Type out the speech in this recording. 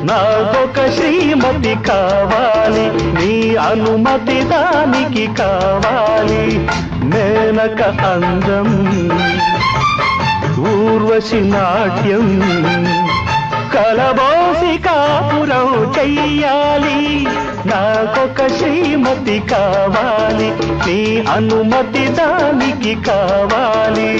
నాకొక శ్రీమతి కావాలి, నీ అనుమతి దానికి కావాలి. మేనక అందం, ఊర్వశి నాట్యం, కలబోసి కాపురం చెయ్యాలి. నాకొక శ్రీమతి కావాలి, నీ అనుమతి దానికి కావాలి.